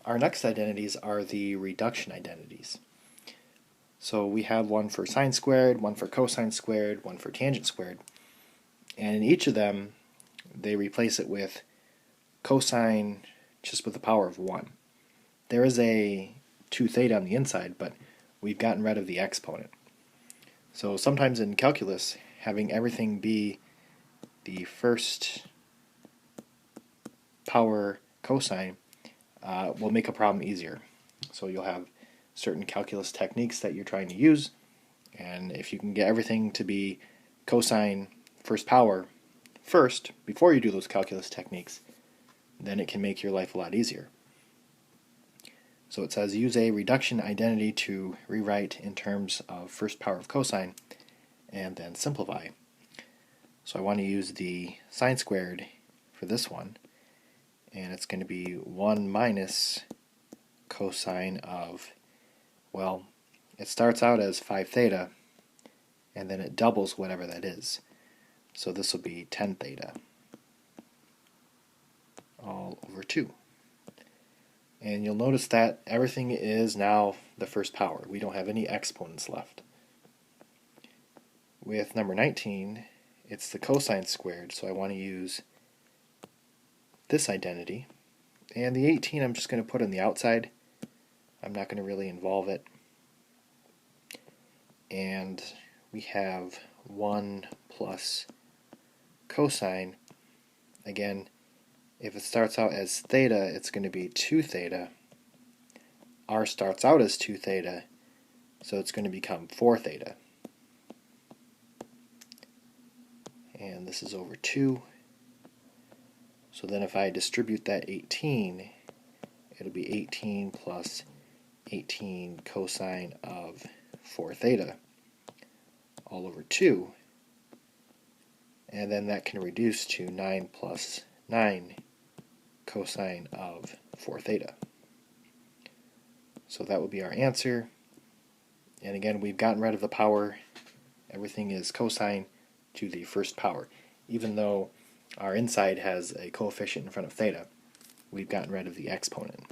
Our next identities are the reduction identities. So we have one for sine squared, one for cosine squared, one for tangent squared. And in each of them, they replace it with cosine just with the power of 1. There is a 2 theta on the inside, but we've gotten rid of the exponent. So sometimes in calculus, having everything be the first power cosine will make a problem easier. So you'll have certain calculus techniques that you're trying to use, and if you can get everything to be cosine first power first, before you do those calculus techniques, then it can make your life a lot easier. So it says use a reduction identity to rewrite in terms of first power of cosine, and then simplify. So I want to use the sine squared for this one, and it's going to be 1 minus cosine of, well, it starts out as 5 theta, and then it doubles whatever that is. So this will be 10 theta, all over 2. And you'll notice that everything is now the first power. We don't have any exponents left. With number 19, it's the cosine squared, so I want to use this identity. And the 18 I'm just going to put on the outside. I'm not going to really involve it. And we have 1 plus cosine. Again, if it starts out as theta, it's going to be 2 theta. R starts out as 2 theta, so it's going to become 4 theta. And this is over 2. So then if I distribute that 18, it'll be 18 plus 18 cosine of 4 theta, all over 2. And then that can reduce to 9 plus 9 cosine of 4 theta. So that would be our answer. And again, we've gotten rid of the power. Everything is cosine to the first power. Even though our inside has a coefficient in front of theta, we've gotten rid of the exponent.